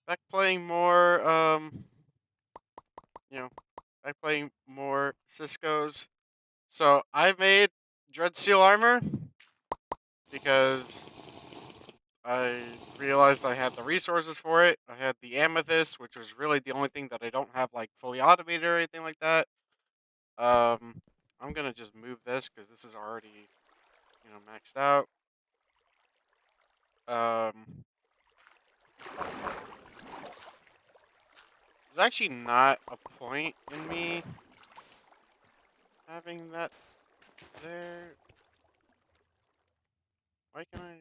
back playing more, you know, back playing more Cisco's. So I made Dread Steel armor because I realized I had the resources for it. I had the amethyst, which was really the only thing that I don't have like fully automated or anything like that. Um, I'm gonna just move this because this is already maxed out. Um, there's actually not a point in me having that there. Why can I?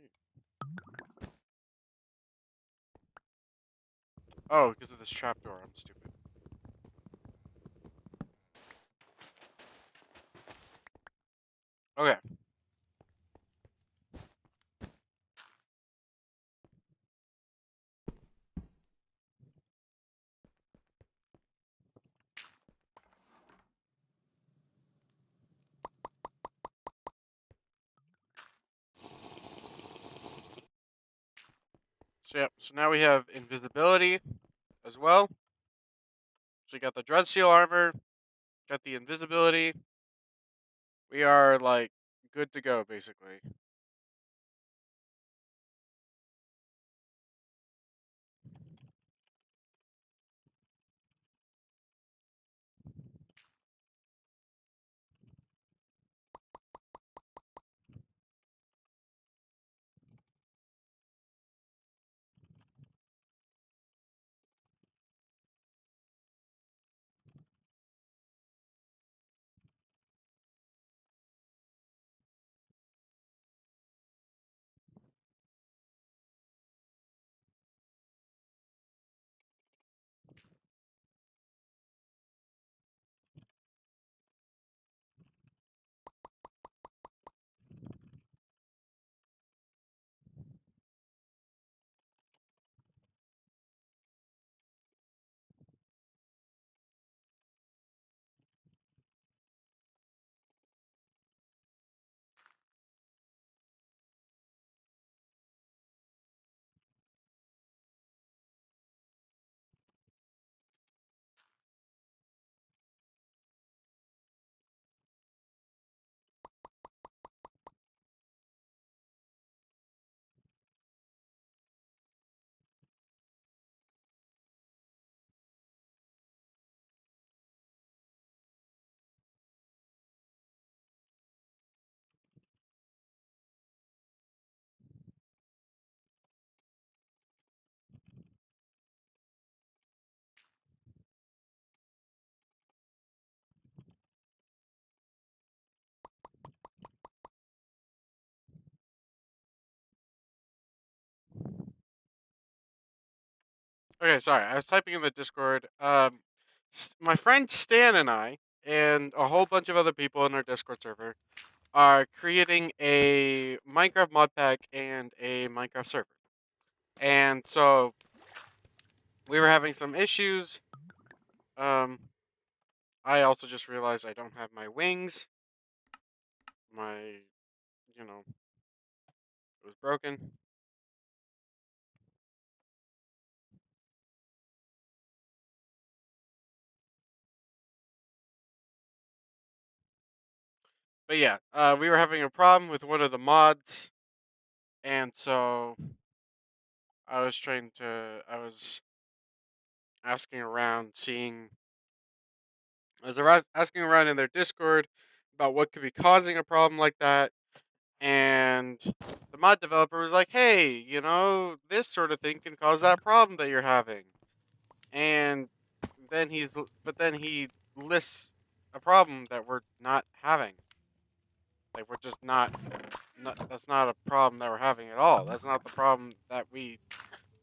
Oh, because of this trapdoor. I'm stupid. Okay. So yeah. So now we have invisibility as well. So we got the dread seal armor, got the invisibility. We are like good to go basically. Okay, sorry. I was typing in the Discord. My friend Stan and I, and a whole bunch of other people in our Discord server, are creating a Minecraft Modpack and a Minecraft server. And so we were having some issues. Um, I also just realized I don't have my wings. My, it was broken. But yeah, we were having a problem with one of the mods, and so I was asking around, seeing, asking around in their Discord about what could be causing a problem like that, and the mod developer was like, "Hey, this sort of thing can cause that problem that you're having." And but then he lists a problem that we're not having. Like we're just not. That's not a problem that we're having at all. That's not the problem that we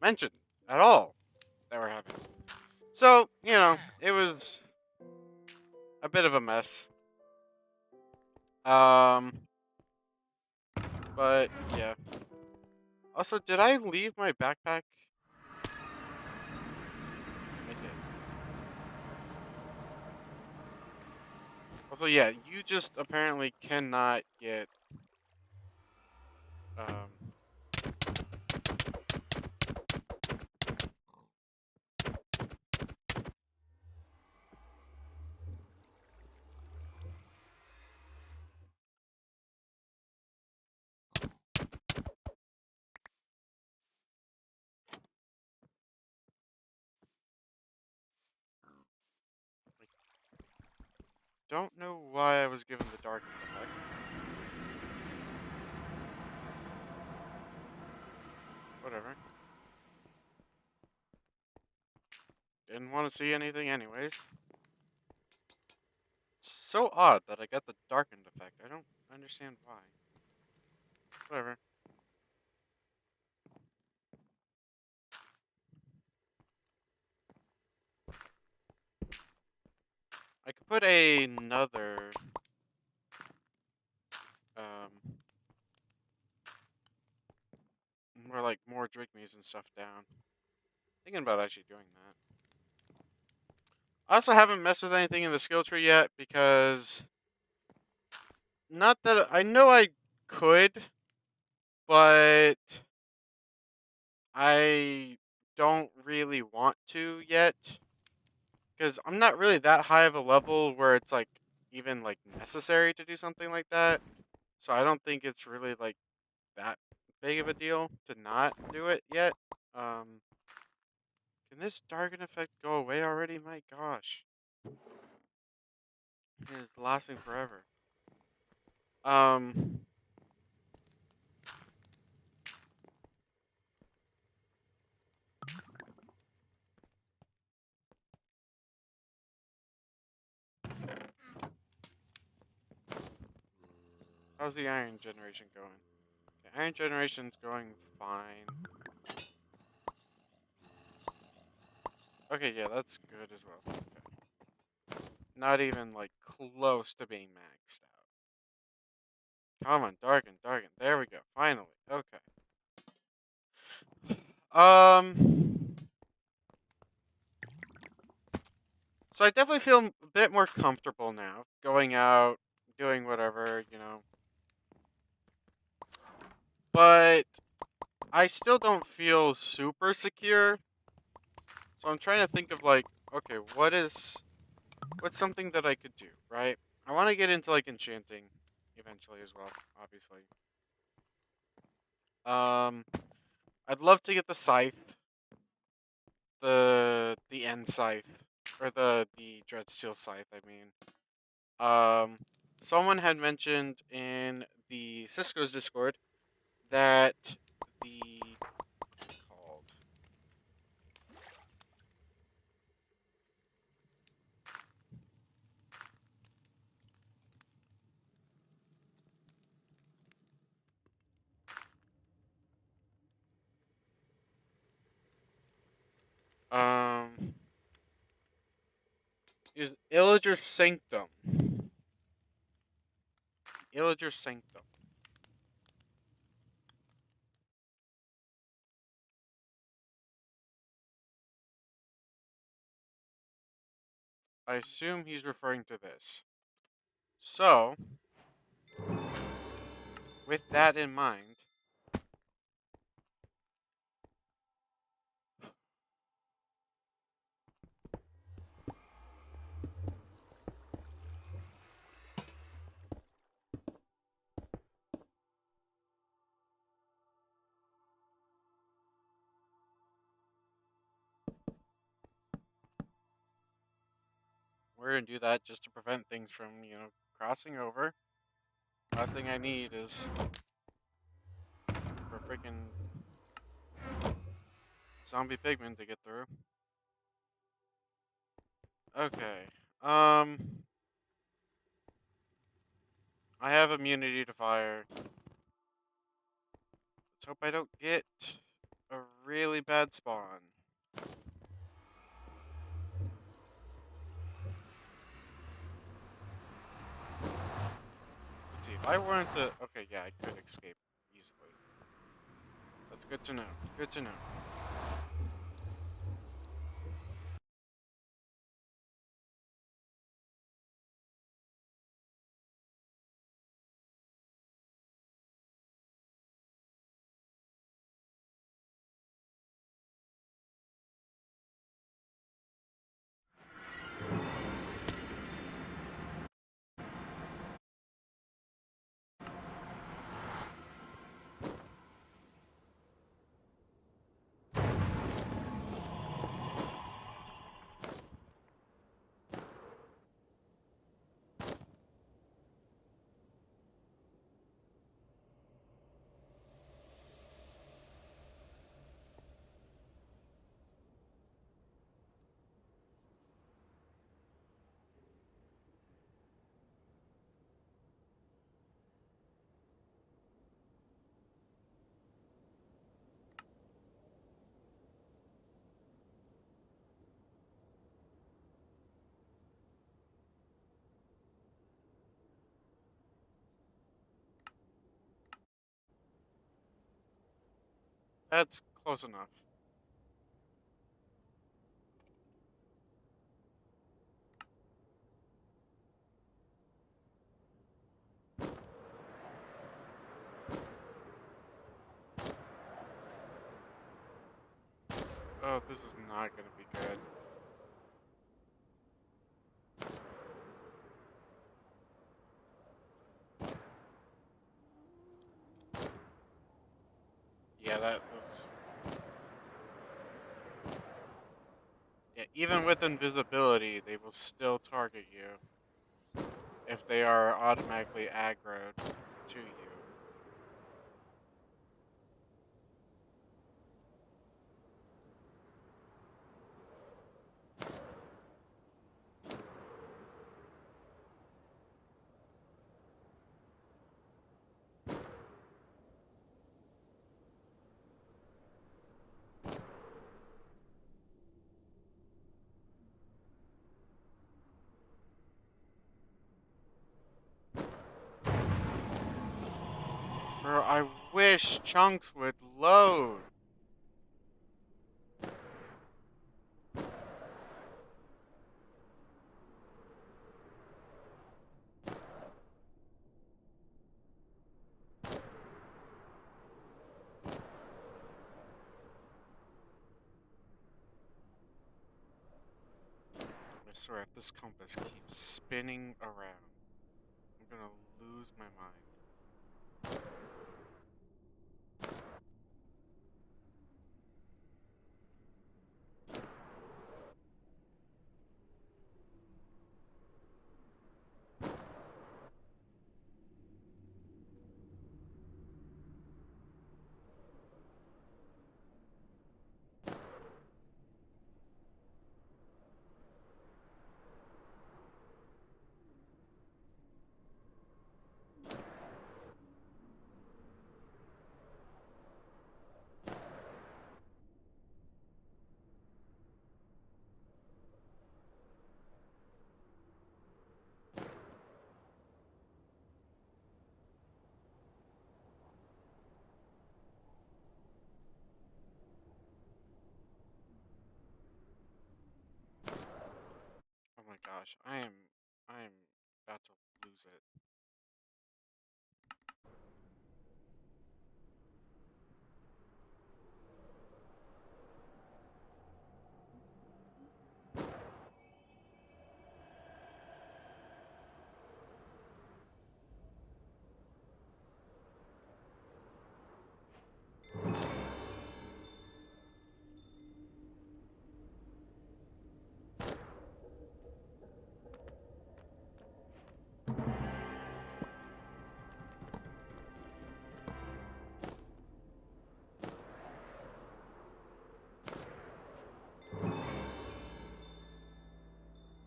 mentioned at all that we're having. So it was a bit of a mess. Um, but yeah. Also, did I leave my backpack? I did. Also, yeah, you just apparently cannot get um don't know why I was given the darkened effect. Whatever. Didn't want to see anything anyways. It's so odd that I got the darkened effect. I don't understand why. Whatever. I could put another um more drink me's and stuff down. Thinking about actually doing that. I also haven't messed with anything in the skill tree yet because not that I know I could, but I don't really want to yet because I'm not really that high of a level where it's like even like necessary to do something like that. So I don't think it's really like that big of a deal to not do it yet. Um, can this darken effect go away already? My gosh, it's lasting forever. Um, how's the iron generation going? Okay, iron generation's going fine. Okay, yeah, that's good as well. Okay. Not even like close to being maxed out. Come on, darken, darken. There we go. Finally. Okay. Um. So I definitely feel a bit more comfortable now going out, doing whatever, But I still don't feel super secure. So I'm trying to think of like, okay, what's something that I could do, right? I want to get into like enchanting eventually as well, obviously. Um, I'd love to get the scythe, the end scythe, or the dreadsteel scythe. I mean, someone had mentioned in the Cisco's Discord that the what's it called? Um, is Illager Sanctum. Illager Sanctum. I assume he's referring to this. So, with that in mind, we're gonna do that just to prevent things from, crossing over. Last thing I need is for freaking zombie pigmen to get through. Okay. I have immunity to fire. Let's hope I don't get a really bad spawn. Let's see, if I wanted to... Okay, yeah, I could escape easily. That's good to know. Good to know. That's close enough. Oh, this is not gonna be good. Yeah, yeah, even with invisibility, they will still target you if they are automatically aggroed to you. Bro, I wish chunks would load. I swear, if this compass keeps spinning around, I'm gonna lose my mind. Oh my gosh, I am about to lose it.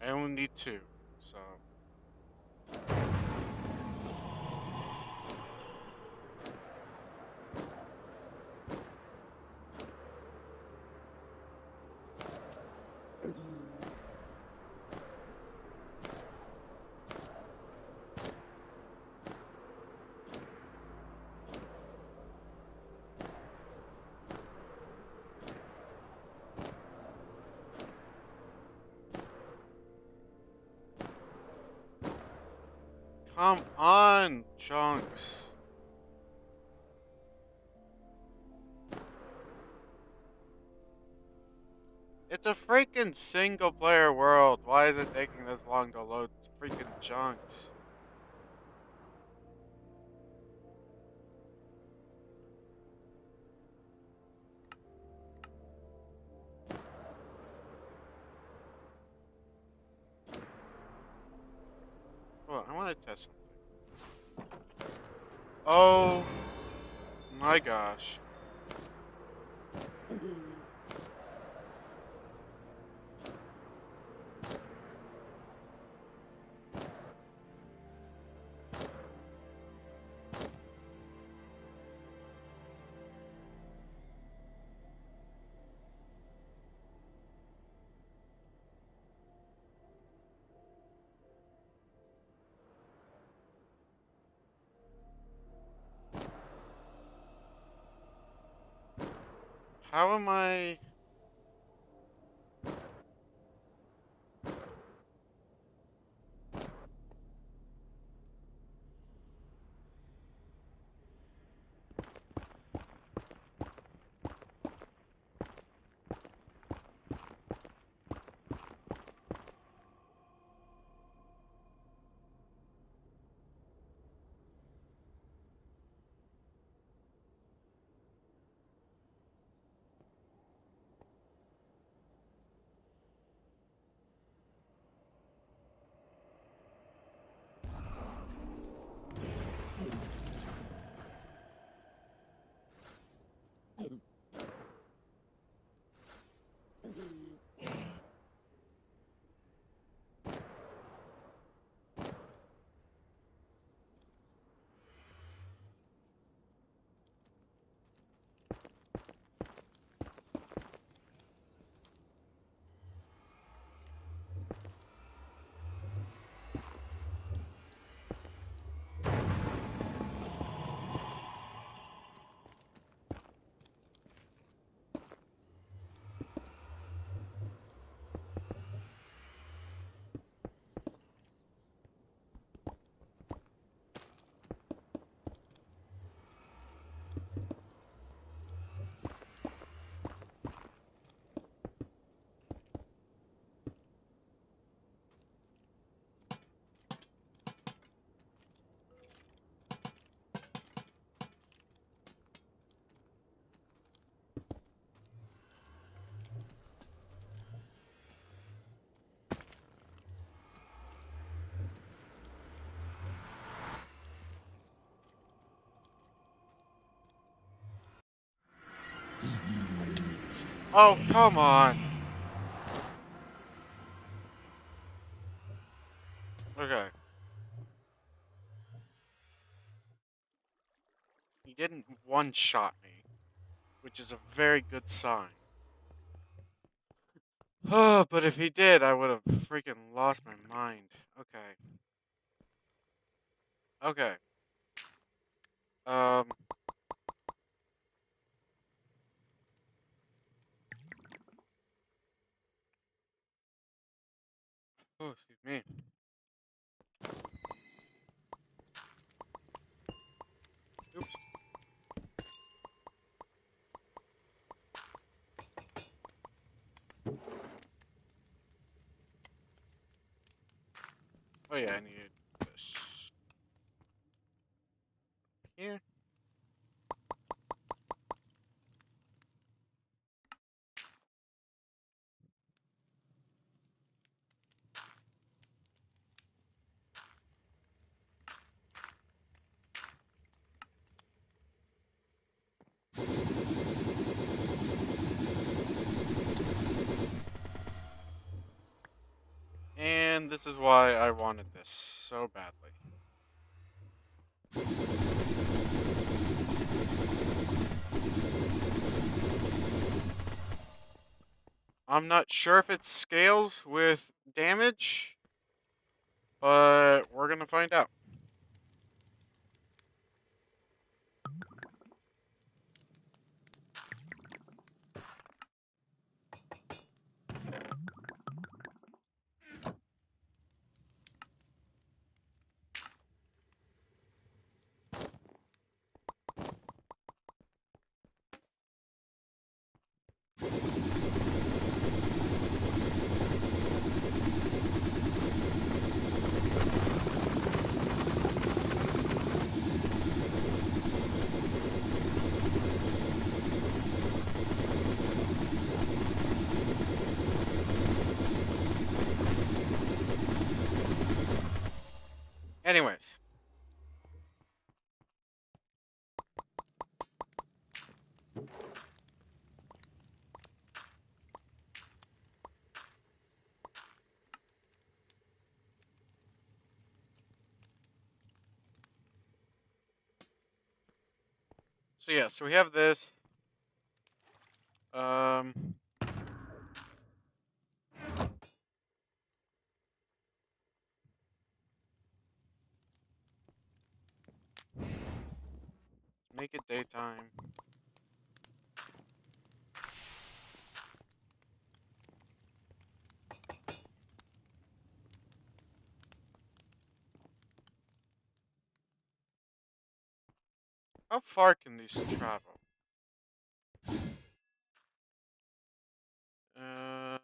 I only need two, so come on, chunks. It's a freaking single player world. Why is it taking this long to load freaking chunks? Well, I want to test something. Oh my gosh. How am I? Oh, come on. Okay. He didn't one-shot me, which is a very good sign. Oh, but if he did, I would have freaking lost my mind. Okay. Okay. Um. Oh, excuse me. Oops. Oh yeah, I needed this. Here. And this is why I wanted this so badly. I'm not sure if it scales with damage, but we're gonna find out. Anyways, so yeah, so we have this. Um, make it daytime. How far can these travel? Uh,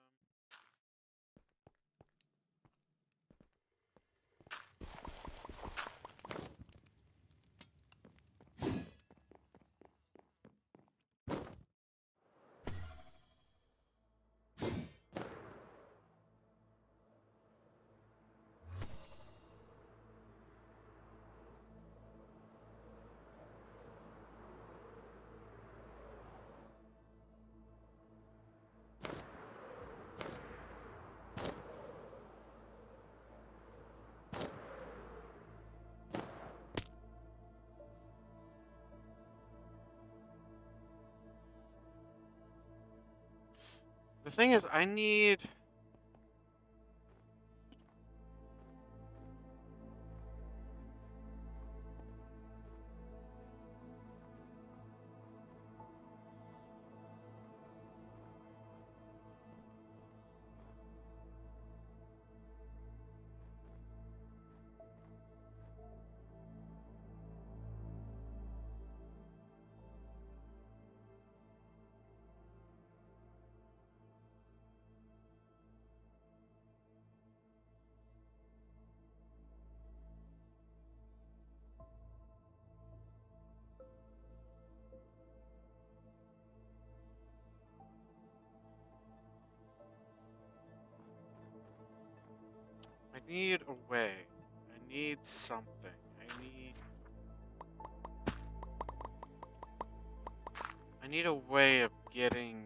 the thing is, I need a way. I need something. I need a way of getting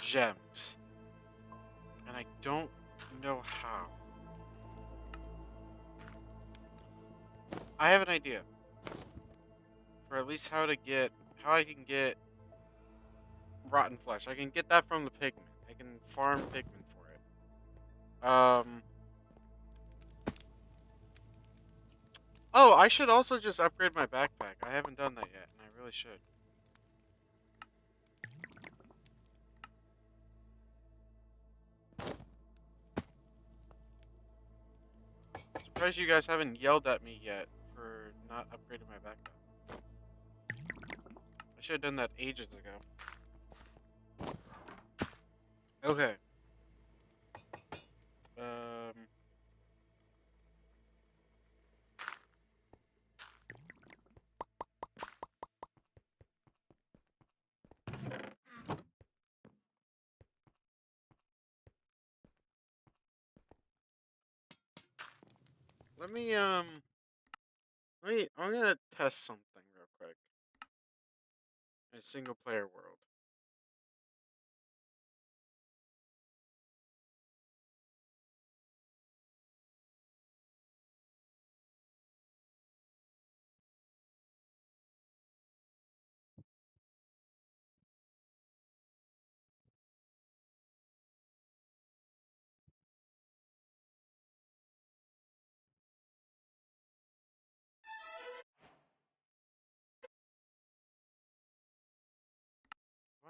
gems, and I don't know how. I have an idea for at least how I can get rotten flesh. I can get that from the pigment. I can farm pigment for it. Oh, I should also just upgrade my backpack. I haven't done that yet, and I really should. Surprised you guys haven't yelled at me yet for not upgrading my backpack. I should have done that ages ago. Okay. Um, let me I'm gonna test something real quick in a single player world.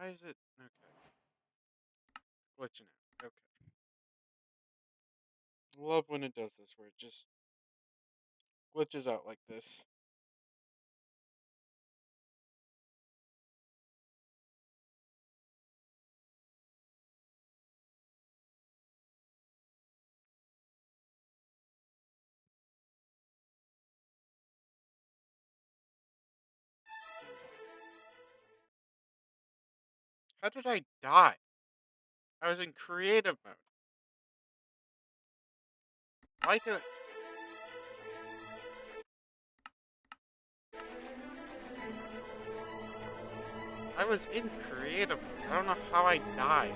Why is it okay? Glitching out. Okay. Love when it does this, where it just glitches out like this. How did I die? I was in creative mode. Why can I was in creative mode. I don't know how I died.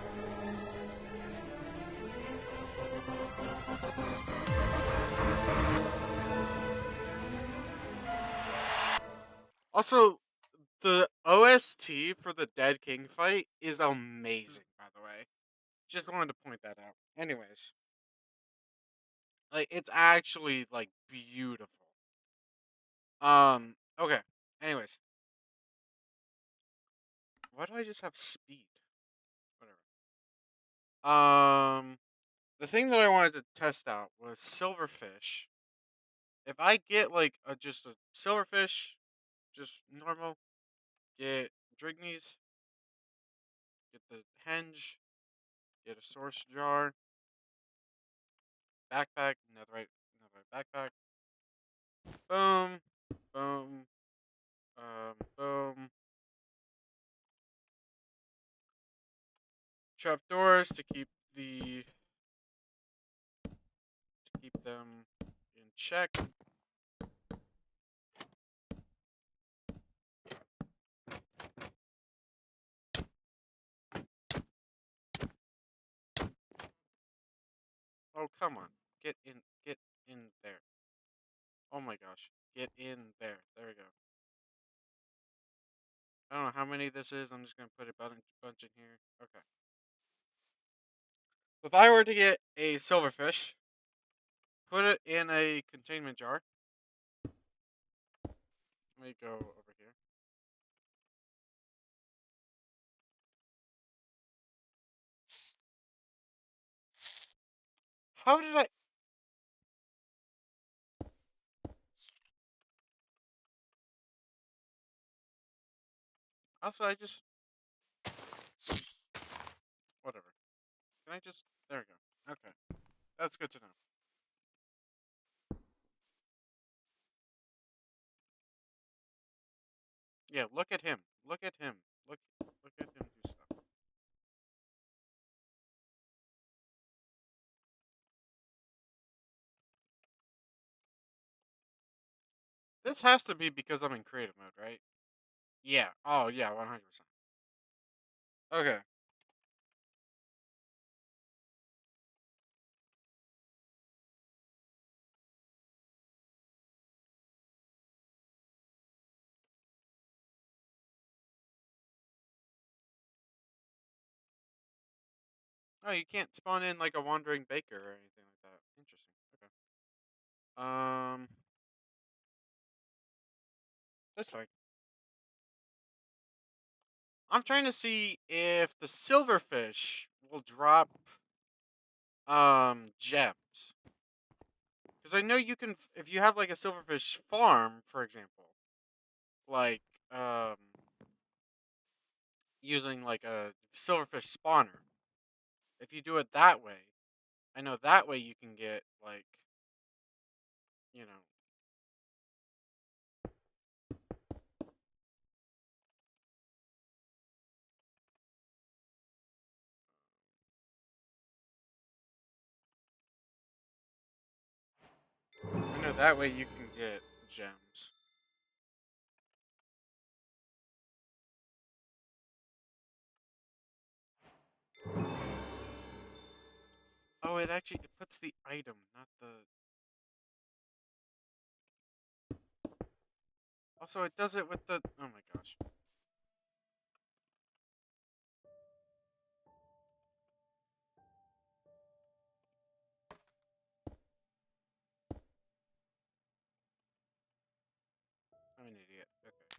Also, the OST for the Dead King fight is amazing, by the way. Just wanted to point that out. Anyways, like it's actually like beautiful. Okay. Anyways, why do I just have speed? Whatever. The thing that I wanted to test out was silverfish. If I get like just a silverfish just normal. Get Drigneys, get the henge, get a source jar, backpack, netherite backpack. Boom, boom, boom. Trapdoors to keep them in check. Oh, come on. Get in there. Oh my gosh. Get in there. There we go. I don't know how many this is. I'm just going to put a bunch in here. Okay. If I were to get a silverfish, put it in a containment jar. Let me go over here. How did I... Also, I just... Whatever. Can I just... There we go. Okay. That's good to know. Yeah, look at him. Look at him. Look at him do stuff. This has to be because I'm in creative mode, right? Yeah. Oh, yeah, 100%. Okay. Oh, you can't spawn in like a wandering baker or anything like that. Interesting. Okay. Um, that's fine. I'm trying to see if the silverfish will drop gems. Because I know you can if you have like a silverfish farm, for example, like um using like a silverfish spawner. If you do it that way, I know that way you can get like, you know, I know that way you can get gems. Oh, it puts the item, not the. Also, it does it with the. Oh my gosh. I'm an idiot. Okay.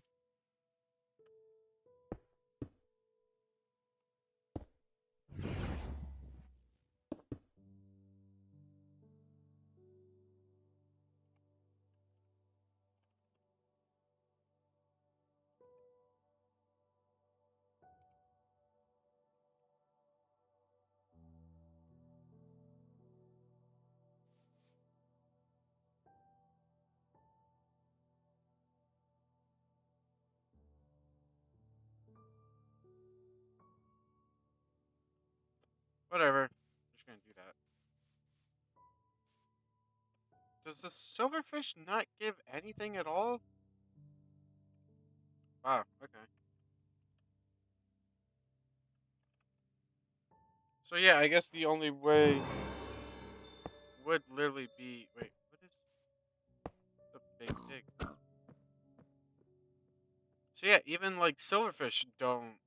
Whatever. I'm just gonna do that. Does the silverfish not give anything at all? Wow. Okay. So yeah, I guess the only way would literally be. Wait, what is the big pig? So yeah, even like silverfish don't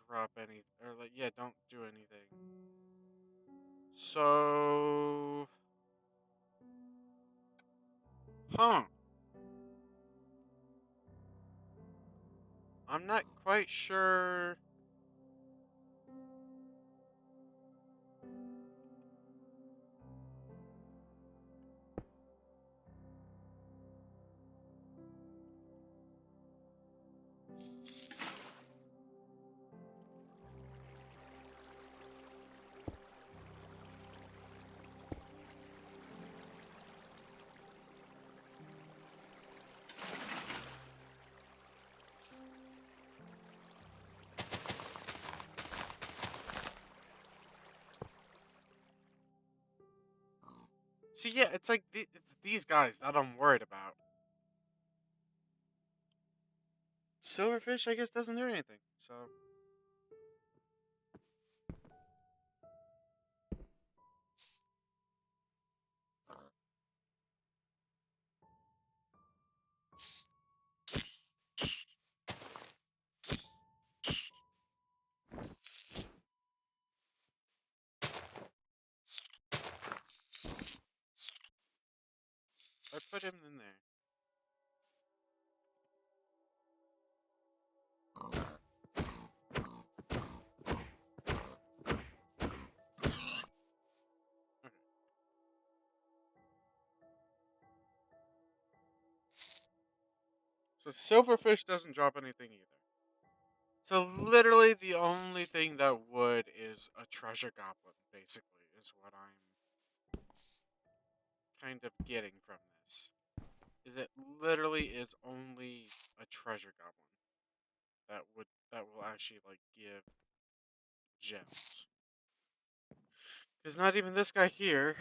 drop any, or like yeah, don't do anything. So, huh? I'm not quite sure. See, yeah, it's like it's these guys that I'm worried about. Silverfish, I guess, doesn't do anything. So I put him in there. Okay. So silverfish doesn't drop anything either. So literally, the only thing that would is a treasure goblin. Basically, is what I'm kind of getting from this. Is it literally is only a treasure goblin that will actually like give gems. Because not even this guy here.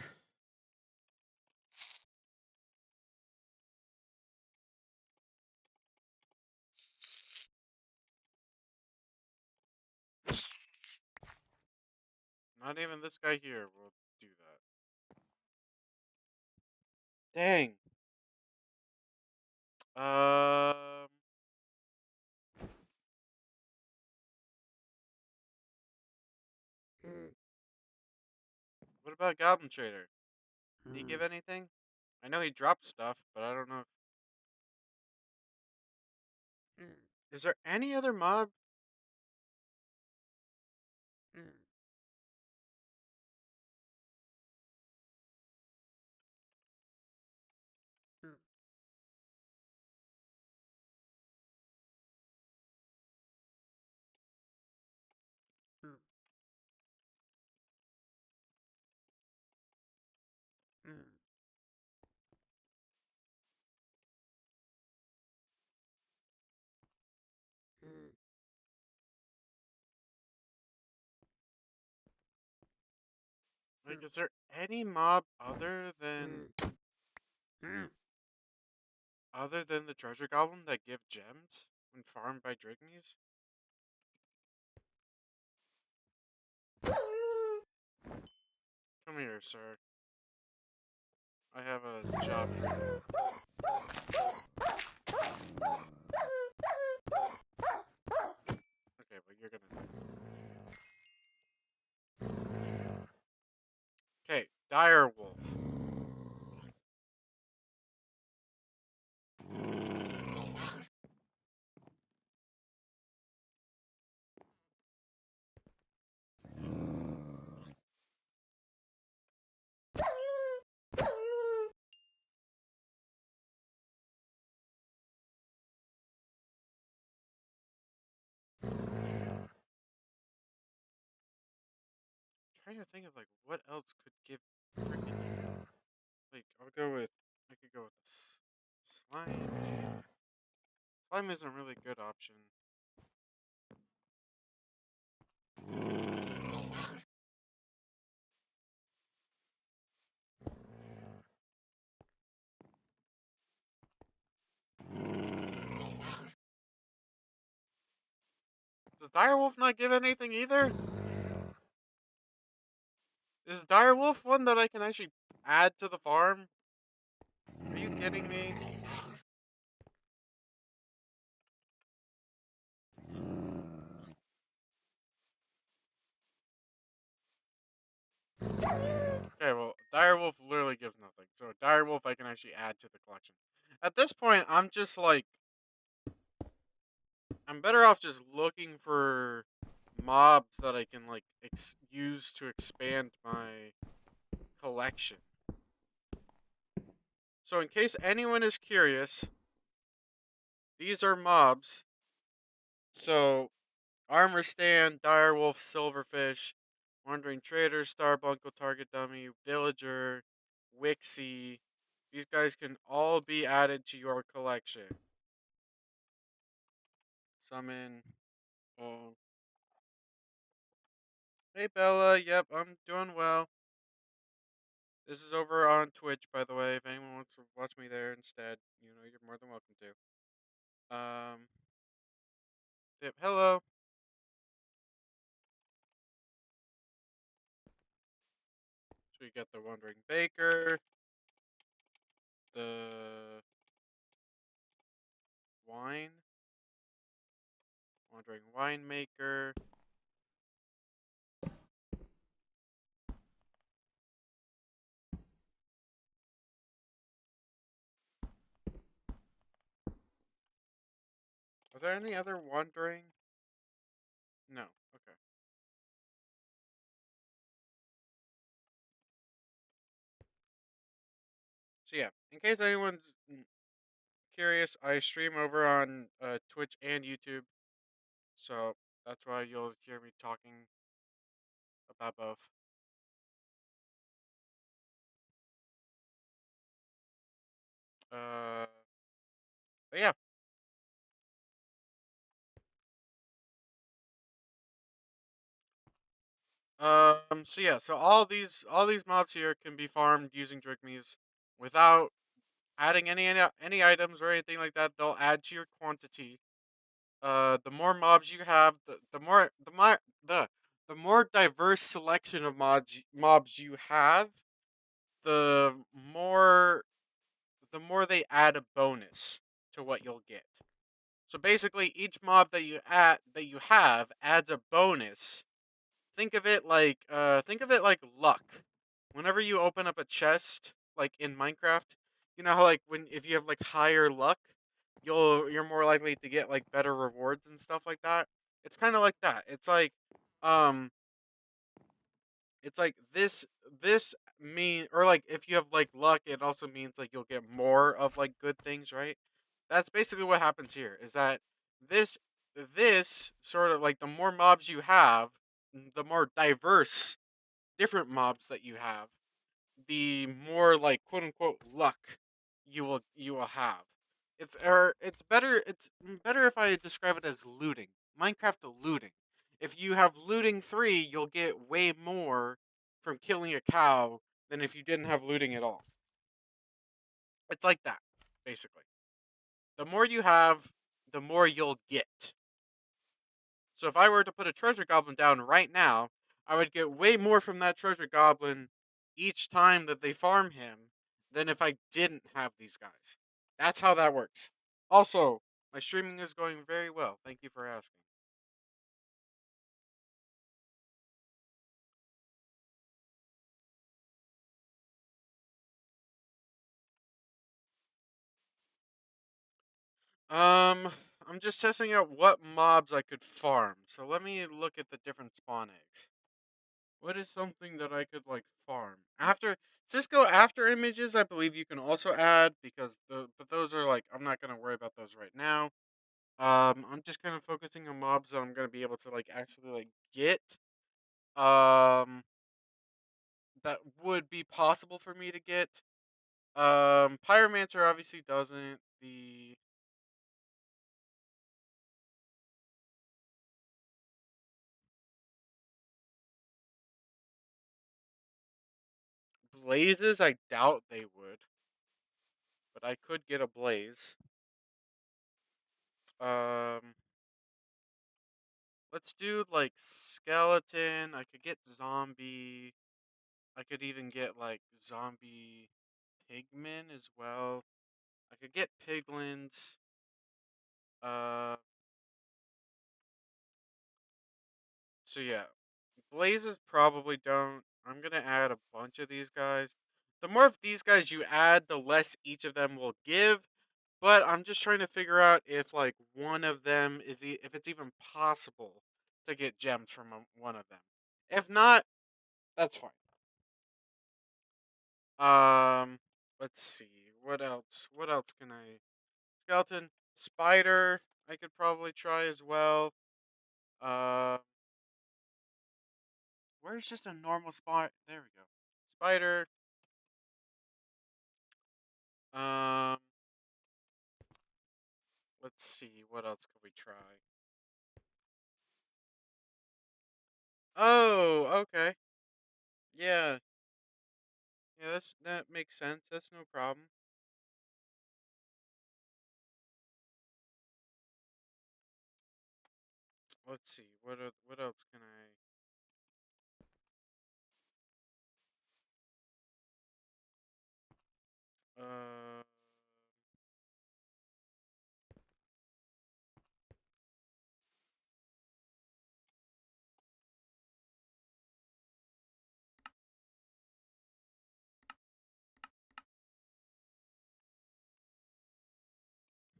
Not even this guy here will do that. Dang. Um. What about Goblin Trader? Did he give anything? I know he dropped stuff, but I don't know. Is there any other mob? Like, is there any mob other than the treasure goblin that give gems when farmed by Drigneys? Come here, sir. I have a job for you. Okay, but you're gonna. Okay, dire wolf. Trying to think of like what else could give freaking like I'll go with I could go with slime. Slime isn't really a good option. Does direwolf not give anything either? Is direwolf one that I can actually add to the farm? Are you kidding me? Okay, well, direwolf literally gives nothing. So direwolf I can actually add to the collection. At this point, I'm just like I'm better off just looking for mobs that I can like use to expand my collection. So in case anyone is curious, these are mobs. So armor stand, direwolf, silverfish, wandering trader, starbuncle, target dummy, villager, wixie. These guys can all be added to your collection. Summon. Oh, hey Bella. Yep, I'm doing well. This is over on Twitch, by the way. If anyone wants to watch me there instead, you're more than welcome to. Yep, hello. So you got the Wandering Baker, the wine, Wandering Winemaker. Are there any other Wandering? No. Okay. So yeah, in case anyone's curious, I stream over on Twitch and YouTube, so that's why you'll hear me talking about both. Uh, but yeah. So yeah. So all these mobs here can be farmed using Drigmees without adding any items or anything like that. They'll add to your quantity. The more mobs you have, the more diverse selection of mobs you have, the more the more they add a bonus to what you'll get. So basically, each mob that you have adds a bonus. Think of it like luck. Whenever you open up a chest, like in Minecraft, you know how like when if you have like higher luck, you're more likely to get like better rewards and stuff like that. It's kind of like that. Um it's like this mean or like if you have like luck, it also means like you'll get more of like good things, right? That's basically what happens here. Is that this this sort of like the more mobs you have, the more diverse different mobs that you have, the more like quote unquote luck you will have. It's better if I describe it as looting. Minecraft looting. If you have looting 3, you'll get way more from killing a cow than if you didn't have looting at all. It's like that, basically. The more you have, the more you'll get. So if I were to put a treasure goblin down right now, I would get way more from that treasure goblin each time that they farm him than if I didn't have these guys. That's how that works. Also, my streaming is going very well. Thank you for asking. Um, I'm just testing out what mobs I could farm. So let me look at the different spawn eggs. What is something that I could like farm? After Cisco after images, I believe you can also add because but those are like I'm not gonna worry about those right now. I'm just kind of focusing on mobs that I'm gonna be able to like actually like get. Um, that would be possible for me to get. Pyromancer obviously doesn't. The blazes, I doubt they would, but I could get a blaze. Um, let's do like skeleton. I could get zombie. I could even get like zombie pigmen as well. I could get piglins. Uh, so yeah, blazes probably don't. I'm gonna add a bunch of these guys. The more of these guys you add, the less each of them will give. But I'm just trying to figure out if like one of them if it's even possible to get gems from one of them. If not, that's fine. Um, let's see. What else? What else can I? Skeleton, spider. I could probably try as well. Uh, where's just a normal spot? There we go. Spider. Um, let's see. What else could we try? Oh, okay. Yeah, Yeah, that makes sense. That's no problem. Let's see. What else can I?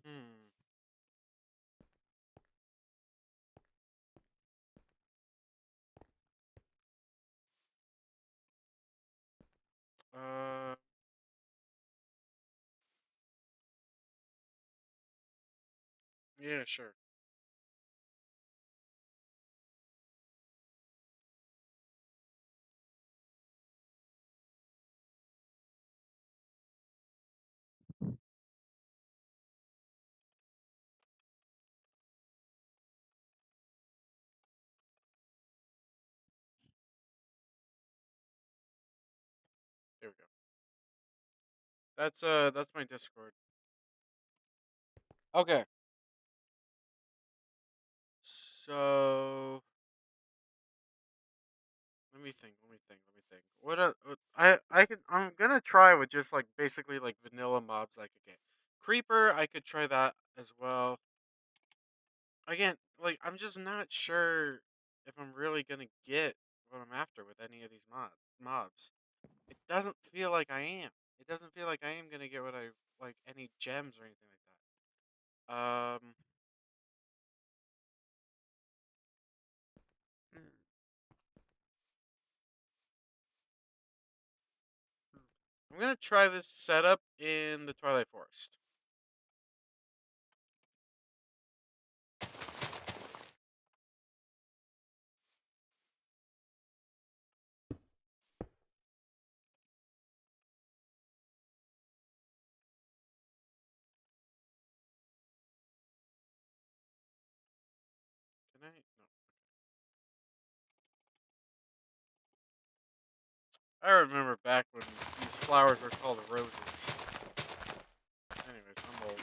Hmm. Uh. Yeah, sure. There we go. That's my Discord. Okay. So let me think. Let me think. Let me think. I'm gonna try with just like basically like vanilla mobs I could get. Creeper, I could try that as well. Again, like I'm just not sure if I'm really gonna get what I'm after with any of these mobs. It doesn't feel like I am. It doesn't feel like I am gonna get what I like any gems or anything like that. Hmm. I'm gonna try this setup in the Twilight Forest. Can I? No. I remember back when these flowers were called roses. Anyways, I'm old.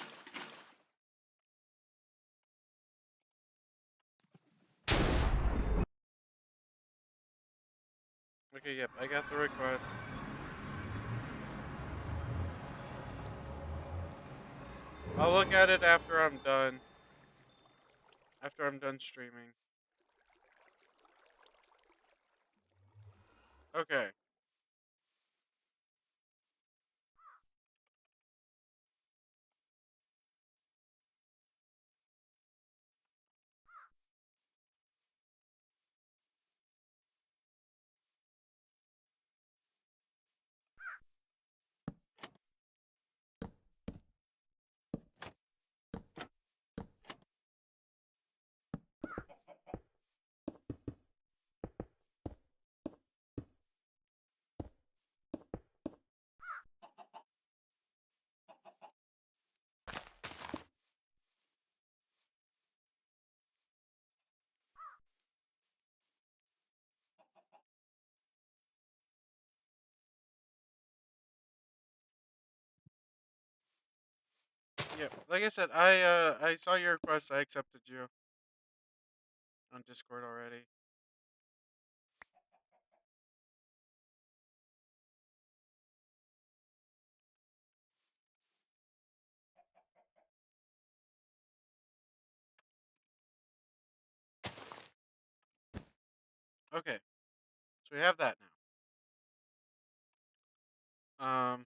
Okay, yep, I got the request. I'll look at it after I'm done. After I'm done streaming. Okay. Yep. Like I said, I saw your request. I accepted you on Discord already. Okay. So we have that now.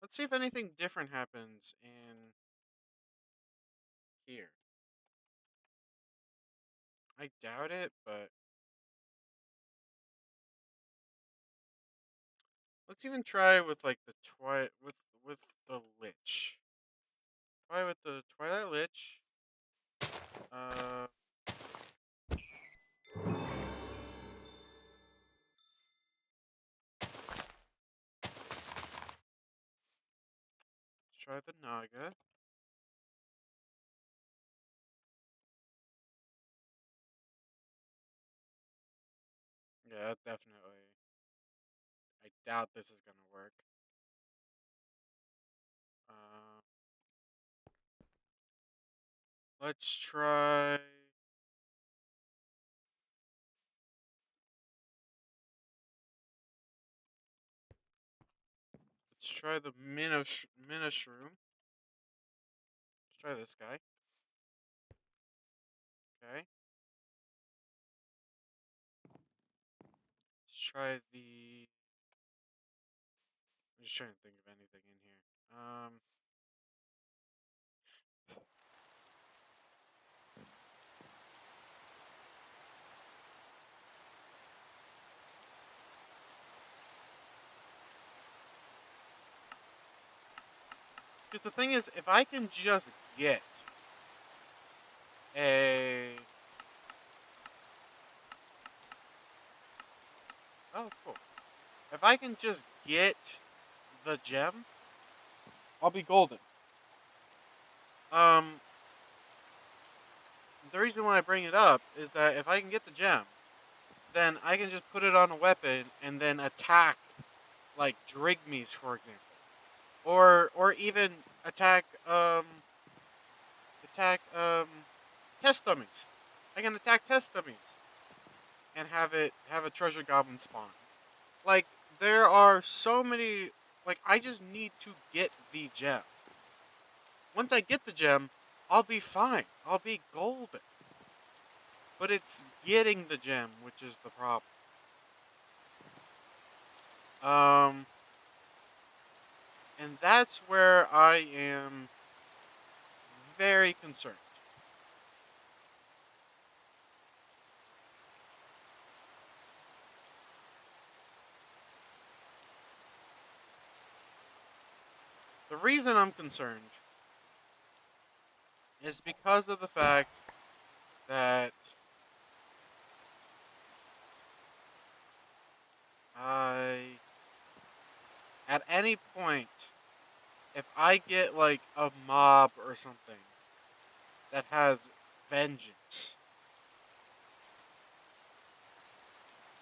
Let's see if anything different happens in here. I doubt it, but let's even try with like the with the Lich. Try with the Twilight Lich. Uh, let's try the Naga. Yeah, definitely. I doubt this is gonna work. Uh, let's try. Let's try the Minishroom. Let's try this guy. Okay. Let's try the. I'm just trying to think of anything in here. Because the thing is, if I can just get a. Oh, cool. If I can just get the gem, I'll be golden. Um, the reason why I bring it up is that if I can get the gem, then I can just put it on a weapon and then attack like Drigmies, for example, or even attack attack test dummies. I can attack test dummies and have a treasure goblin spawn. Like there are so many. Like I just need to get the gem. Once I get the gem, I'll be fine. I'll be golden. But it's getting the gem which is the problem. Um, and that's where I am very concerned. The reason I'm concerned is because of the fact that I, at any point, if I get like a mob or something that has vengeance,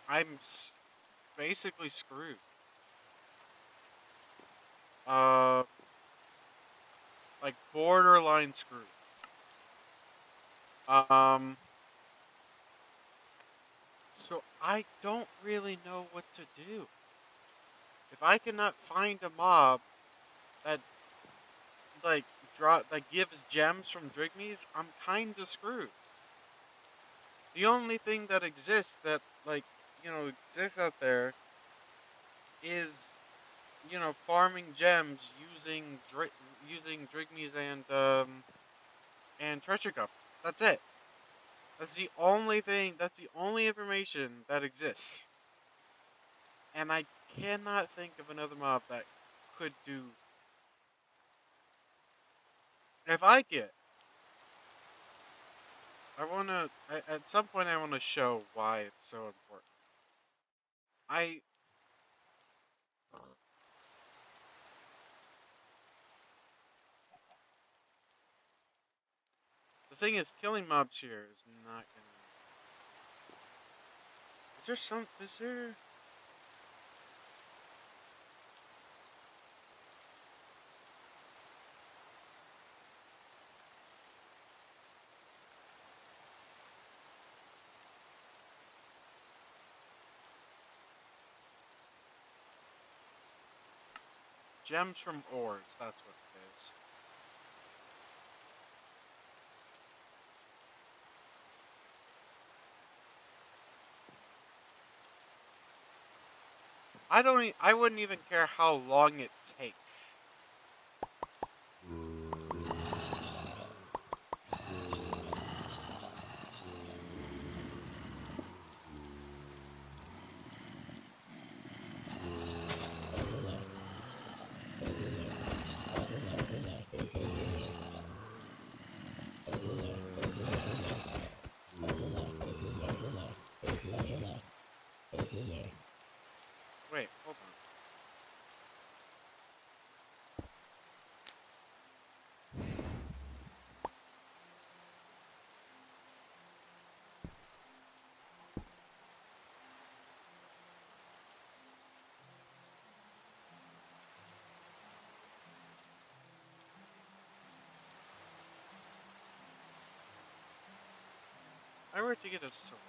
I'm basically screwed. Uh, like borderline screwed. Um, so I don't really know what to do. If I cannot find a mob that like that gives gems from Drigmies, I'm kinda screwed. The only thing that exists that like exists out there is farming gems using Drigmies and treasure cup. That's it. That's the only thing. That's the only information that exists. And I cannot think of another mob that could do. If I get, at some point I wanna show why it's so important. I The thing is, killing mobs here is not gonna. Is there some? Is there gems from ores? That's what it is. I don't. I wouldn't even care how long it takes. Wait, hold on. were to get a sword.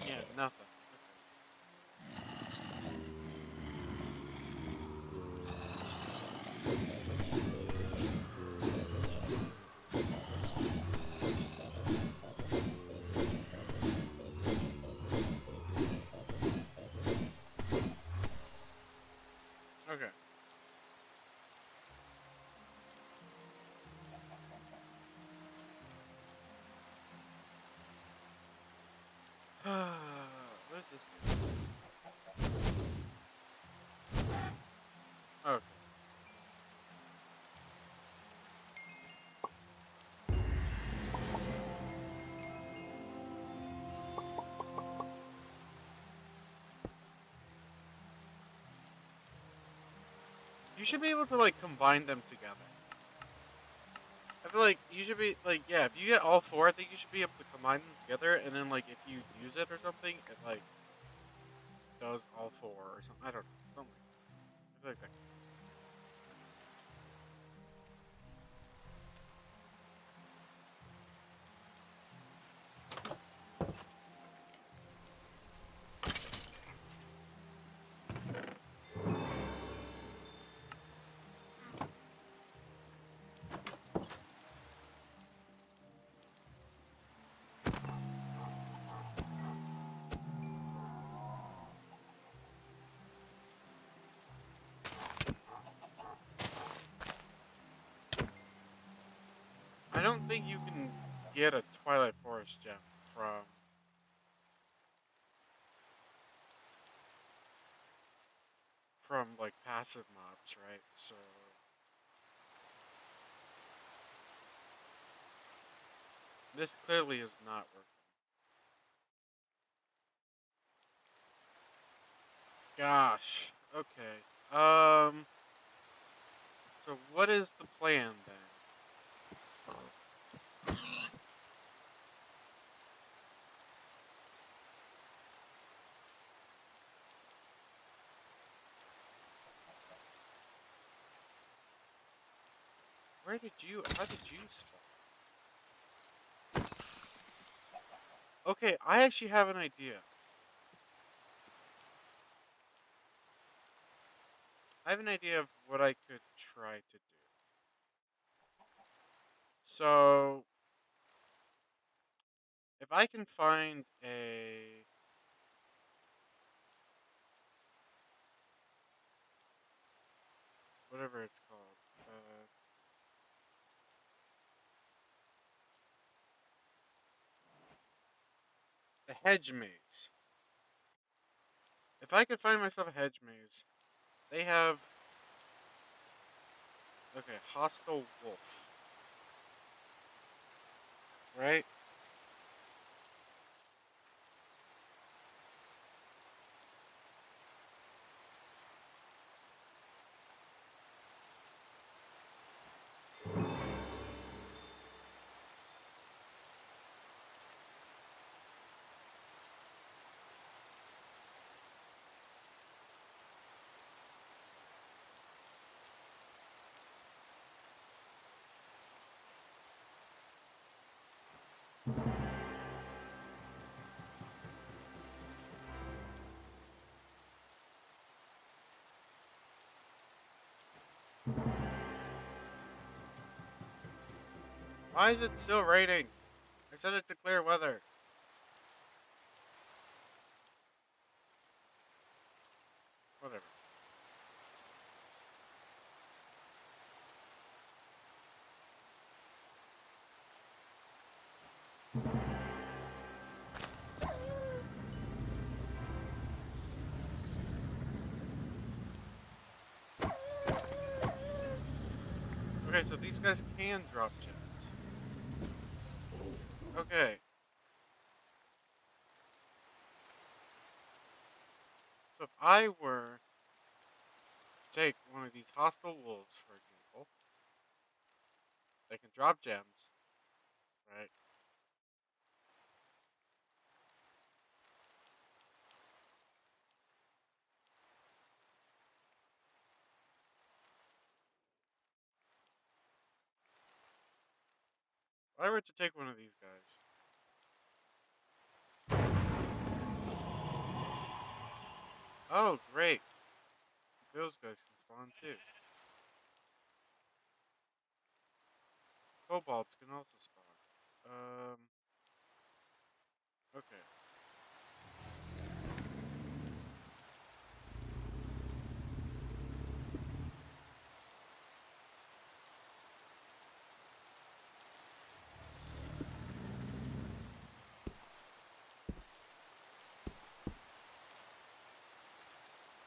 Yeah, nothing. Okay. Okay. What is this thing? Okay. You should be able to like combine them together. I feel like you should be like, yeah, if you get all four, I think you should be able to combine them together, and then like if you use it or something, it like does all four or something. I don't know, something like that. I feel like that. I don't think you can get a Twilight Forest gem from like passive mobs, right? So this clearly is not working. Gosh. Okay. So what is the plan then? Where did you? How did you spawn? Okay, I actually have an idea. I have an idea of what I could try to do. So if I can find a whatever it's called, a hedge maze. If I could find myself a hedge maze, they have okay, hostile wolf, right? Why is it still raining? I said it to clear weather. Whatever. Okay, so these guys can drop gems. Okay, so if I were to take one of these hostile wolves, for example, they can drop gems, right? If I were to take one of these guys, oh great, those guys can spawn too. Kobolds can also spawn. Okay.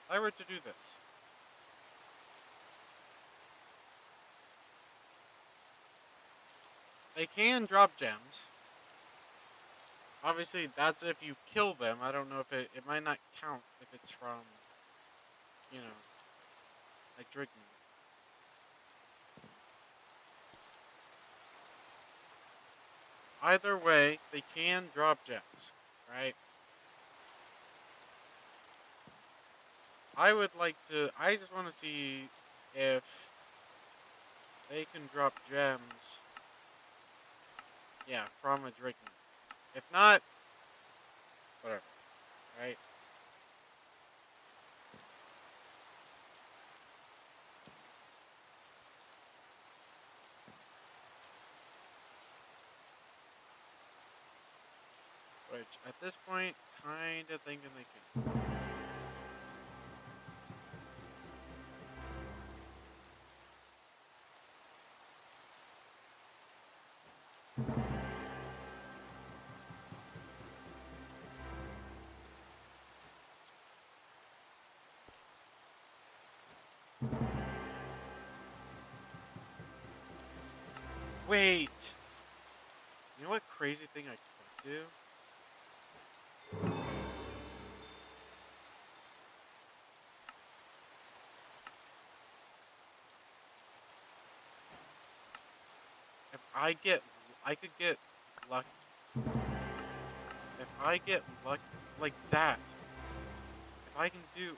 If I were to do this, they can drop gems. Obviously, that's if you kill them. I don't know if it might not count if it's from, you know, like drinking. Either way, they can drop gems, right? I would like to. I just want to see if they can drop gems. Yeah, from a drinking. If not, whatever. Right? Which at this point, kind of thinking they can. Wait. You know what crazy thing I could do? If I get, I could get lucky. If I get lucky like that, if I can do.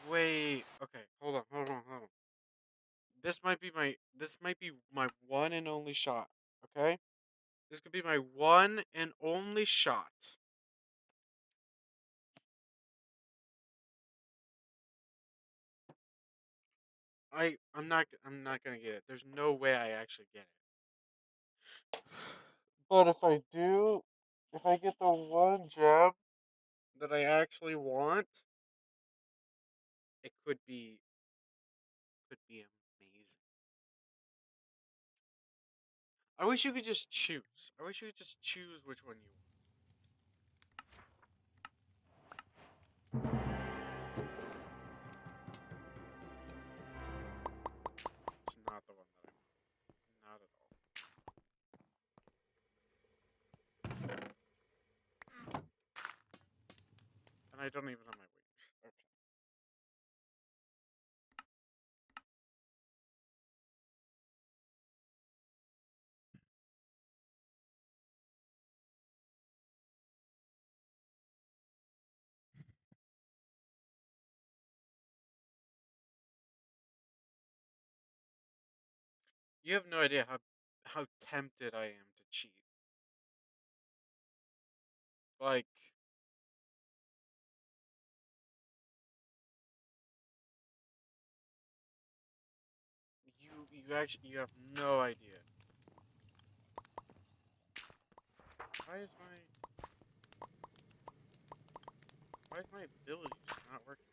Wait. Okay. Hold on. This might be my one and only shot. Okay? This could be my one and only shot. I'm not gonna get it. There's no way I actually get it. But if I do, if I get the one gem that I actually want, it could be amazing. I wish you could just choose. I wish you could just choose which one you want. It's not the one that I want. Not at all. And I don't even have my wings. Okay. You have no idea how tempted I am to cheat. Like, you have no idea. Why is my why is my ability just not working?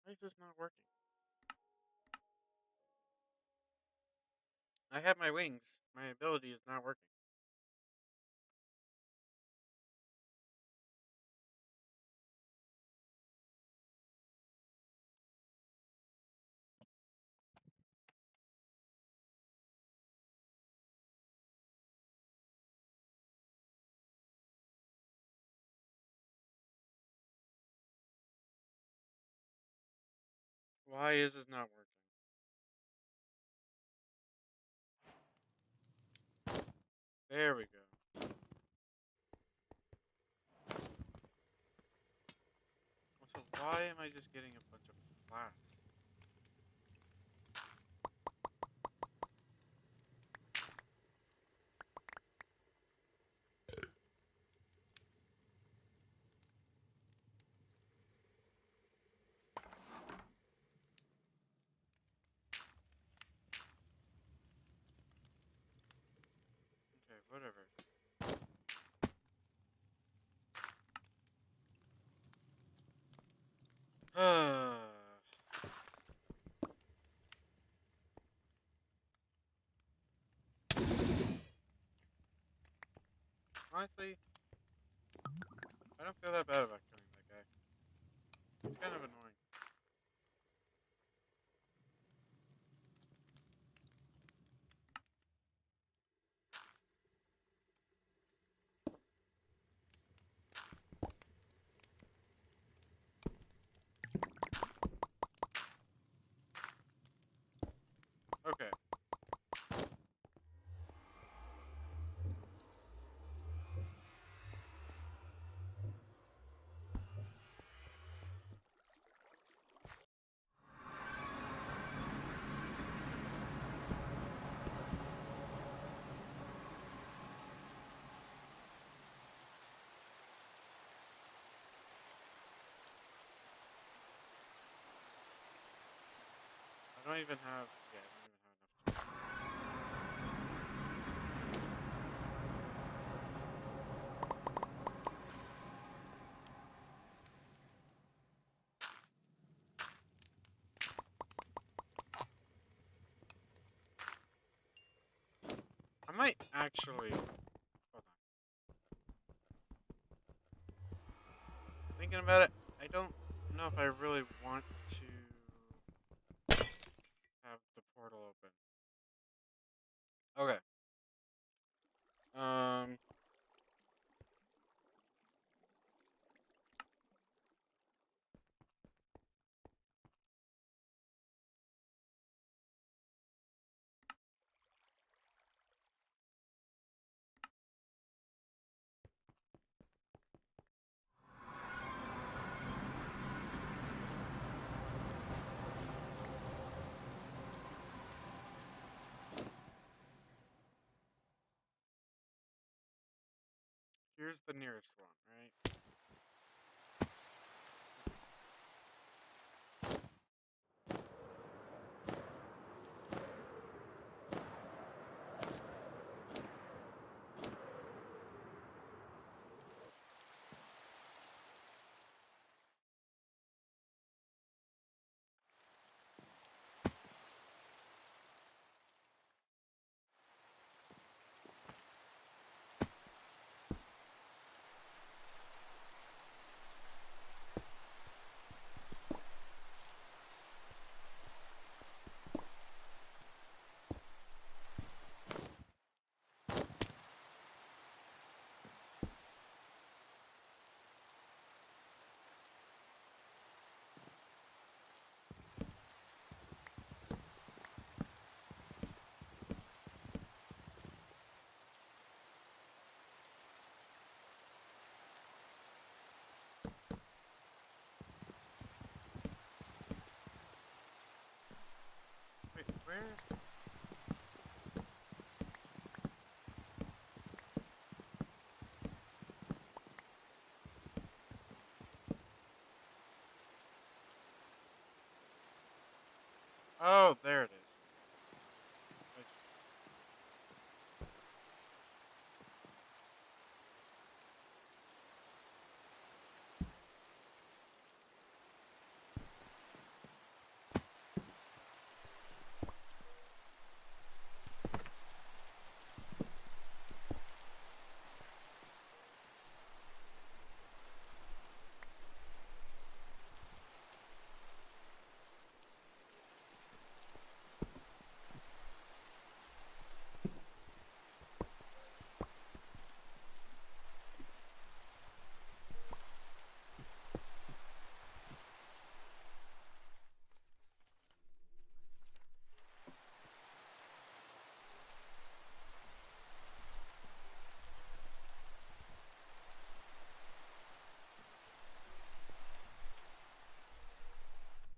Why is this not working? I have my wings. My ability is not working. Why is this not working? There we go. Also, why am I just getting a bunch of flats? Okay, whatever. Honestly, I don't feel that bad about killing that guy. It's kind of annoying. Okay. I don't even have. Yeah, I don't even have enough. I might actually. Hold on. Thinking about it, I don't know if I really want to have the portal open. Okay. Um. Here's the nearest one, right? Where? Oh, there it is. I see.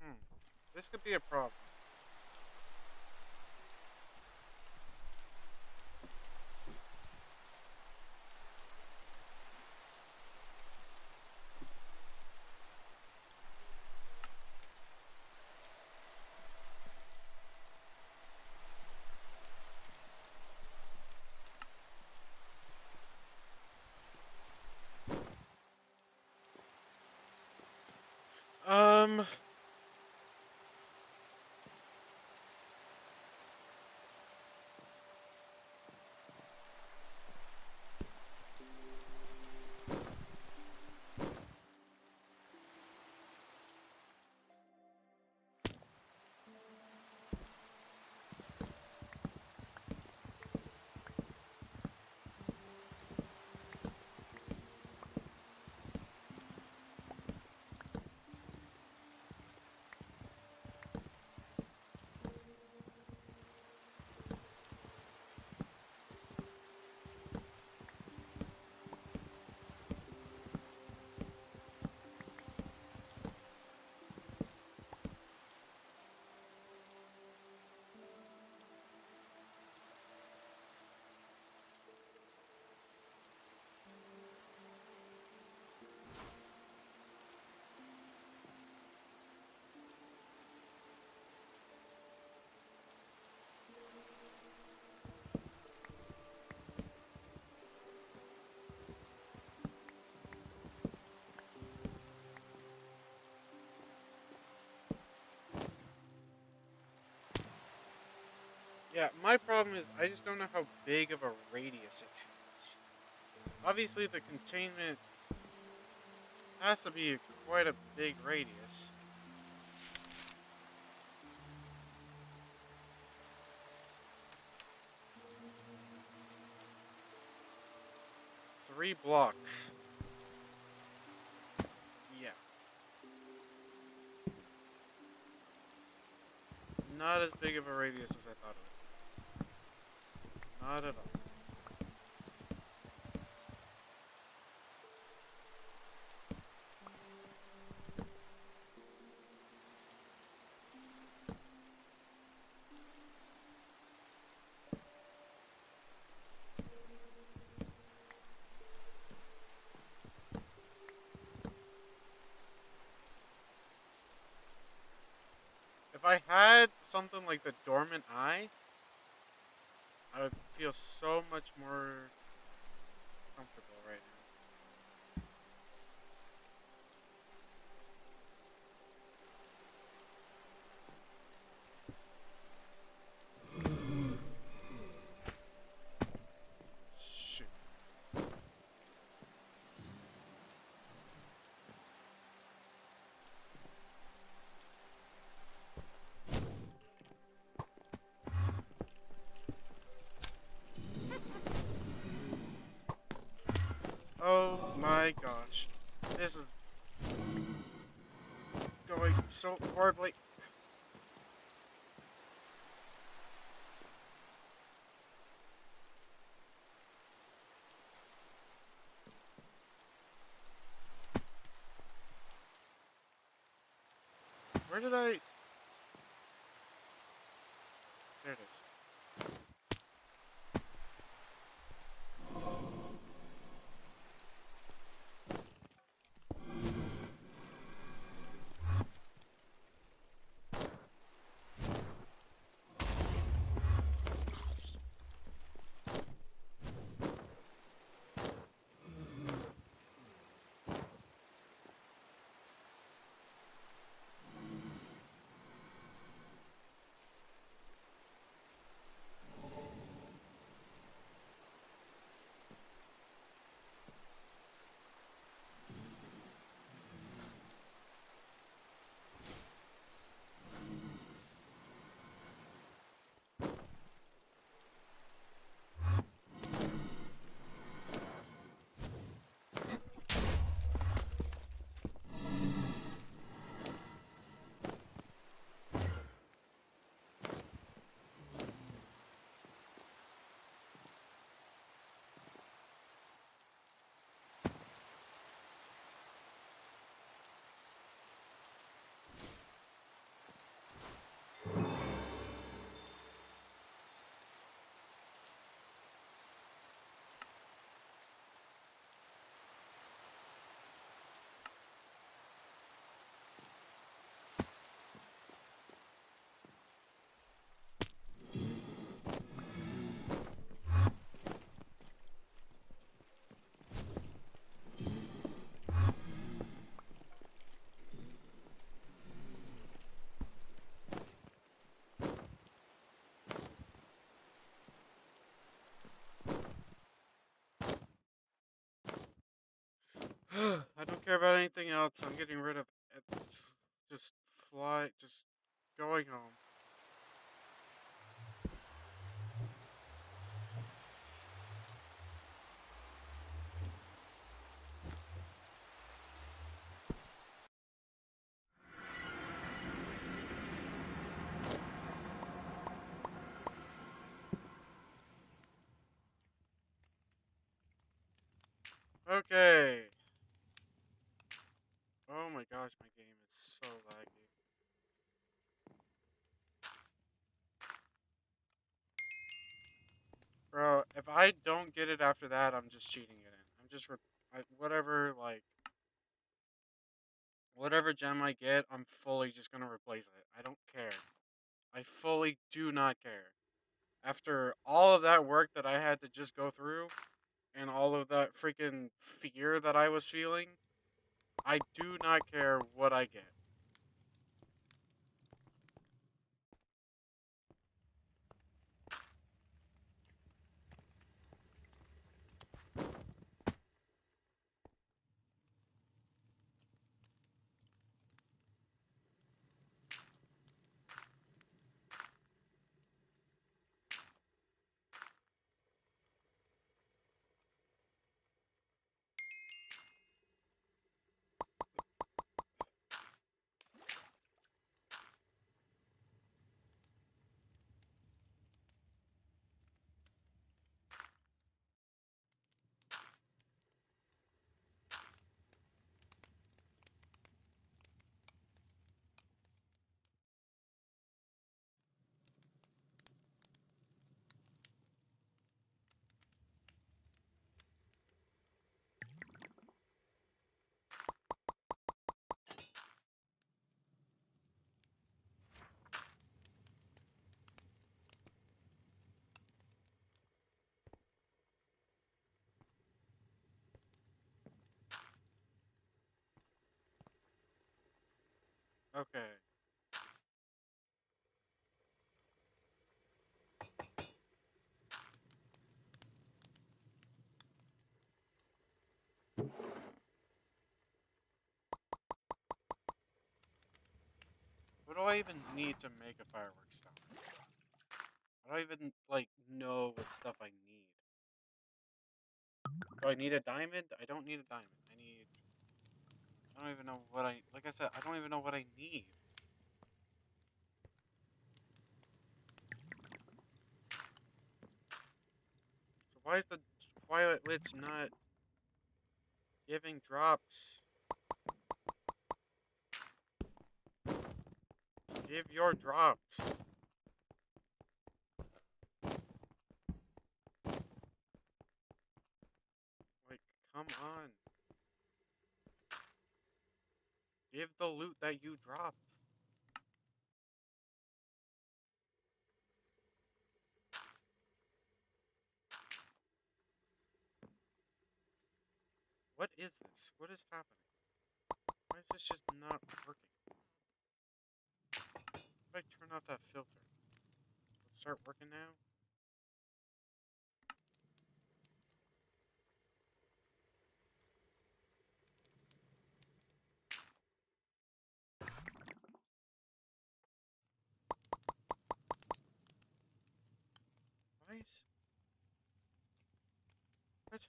Hmm. This could be a problem. Um. Yeah, my problem is I just don't know how big of a radius it has. Obviously, the containment has to be quite a big radius. 3 blocks. Yeah, not as big of a radius as I thought it would be. Not at all. If I had something like the dormant eye, I would feel so much more comfortable right now. Shoot. Oh my gosh. This is going so horribly. Where did I. There it is. I don't care about anything else. I'm getting rid of it. Just fly. Just going home. Okay. Oh my gosh, my game is so laggy. Bro, if I don't get it after that, I'm just cheating it in. I'm just whatever whatever gem I get, I'm fully just gonna replace it. I don't care. I fully do not care. After all of that work that I had to just go through and all of that freaking fear that I was feeling, I do not care what I get. Okay. What do I even need to make a fireworks tower? I don't even know what stuff I need. Do I need a diamond? I don't need a diamond. I don't even know what I like I said, I don't even know what I need. So why is the Twilight Lich not giving drops? Give your drops. Come on. Give the loot that you dropped. What is this? What is happening? Why is this just not working? If I turn off that filter, will it start working now? Why is... What?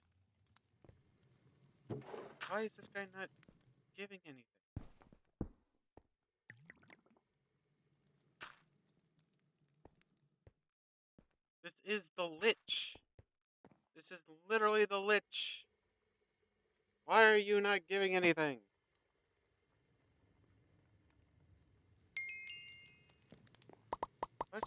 Why is this guy not giving anything? This is the Lich. This is literally the Lich. Why are you not giving anything? What?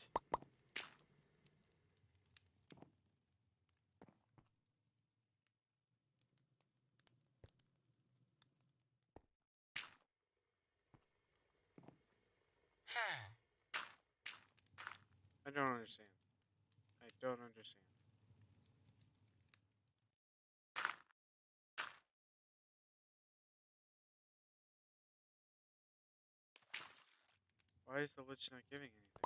I don't understand. I don't understand. Why is the Lich not giving anything?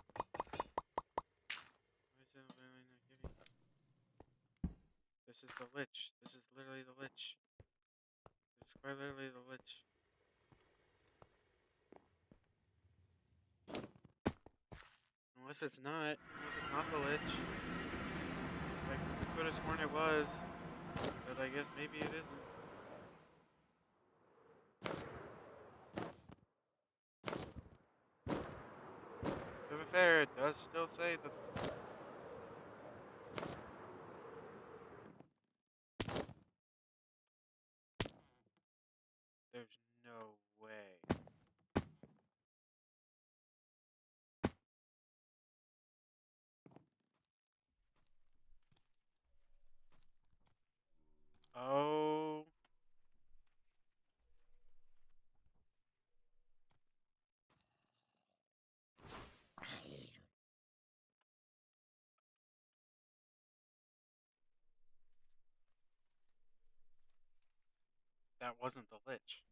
Why is it literally not giving? This is the Lich. This is literally the Lich. This is quite literally the Lich. Unless it's not. Unless it's not the Lich. I could have sworn it was. But I guess maybe it isn't. To be fair, it does still say that. There's no way. Oh. That wasn't the Lich.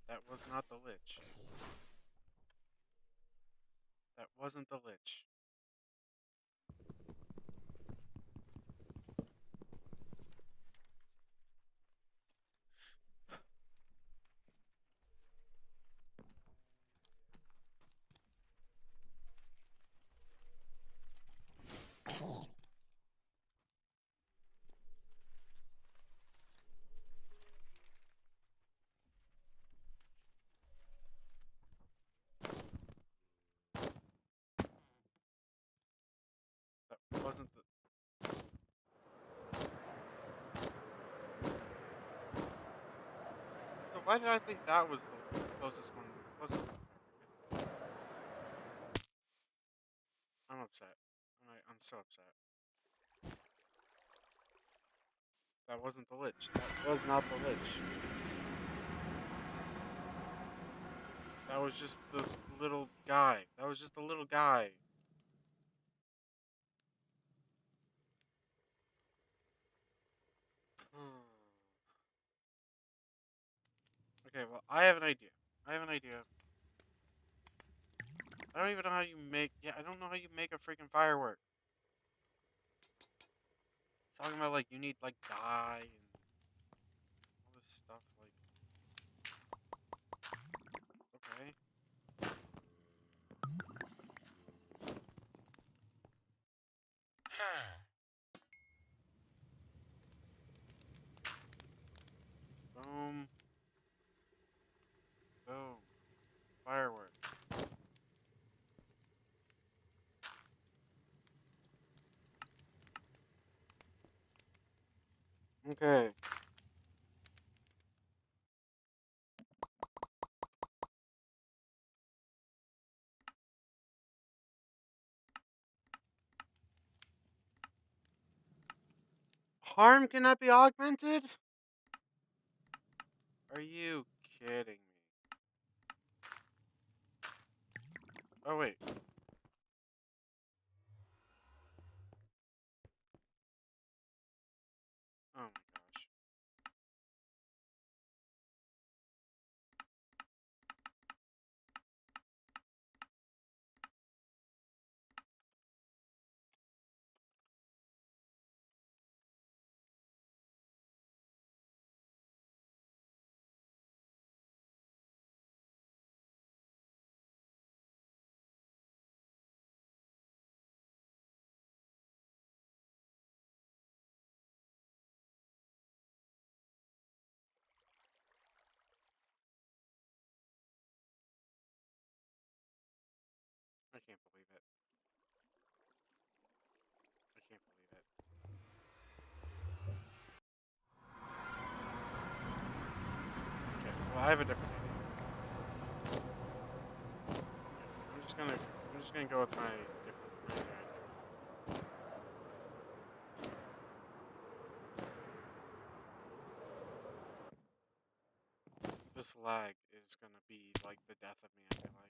That was not the Lich. That wasn't the Lich. That wasn't the. So why did I think that was the closest one? The closest one? I'm upset. I'm so upset. That wasn't the Lich. That was not the Lich. That was just the little guy. That was just the little guy. Okay, well, I have an idea. I have an idea. I don't even know how you make. Yeah, I don't know how you make a freaking firework. It's talking about like you need like dye and all this stuff. Like, okay. Boom. Boom. Firework. Okay. Harm cannot be augmented? Are you kidding me? Oh wait. Oh my gosh. I can't believe it. I can't believe it. Okay, well I have a different idea. Okay, I'm just gonna go with my different idea. This lag is gonna be like the death of me, I feel like.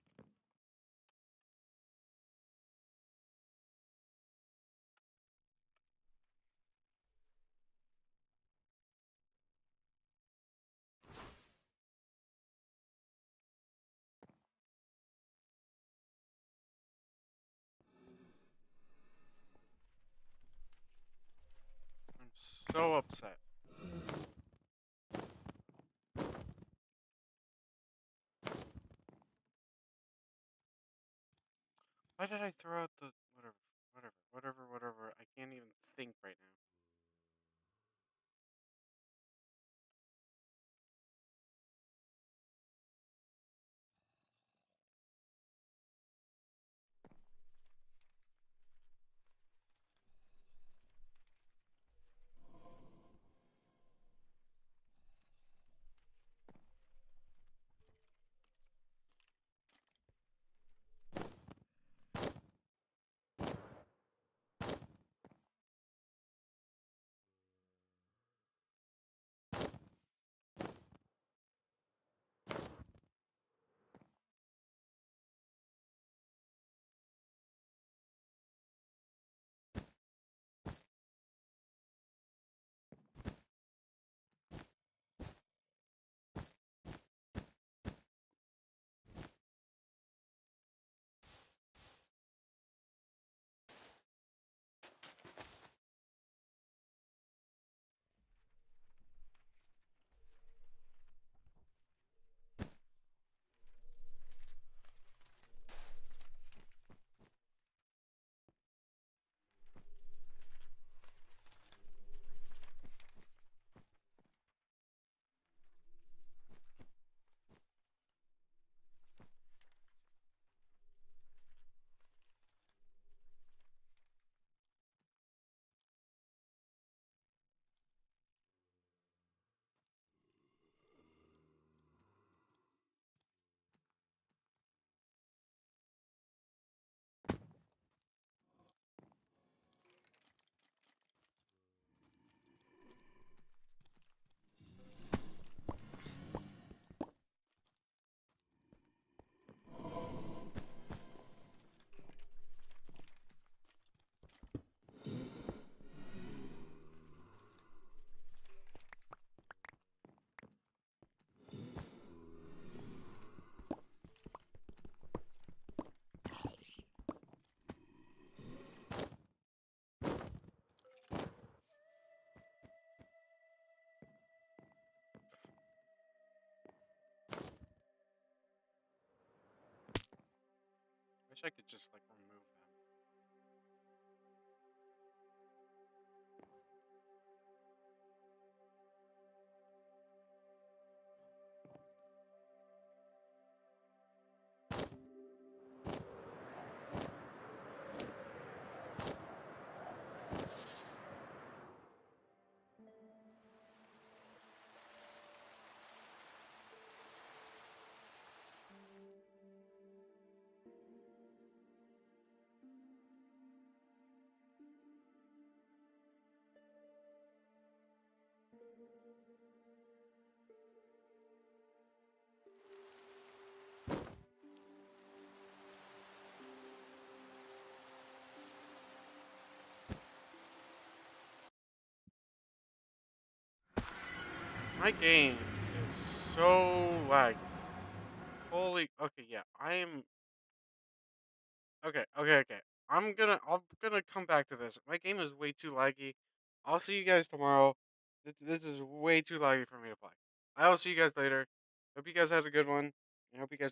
I'm so upset. Why did I throw out the whatever? I can't even think right now. Wish I could just like remove them. My game is so laggy. Holy. Okay, yeah. I am. Okay. I'm gonna come back to this. My game is way too laggy. I'll see you guys tomorrow. This is way too laggy for me to play. I will see you guys later. Hope you guys had a good one. I hope you guys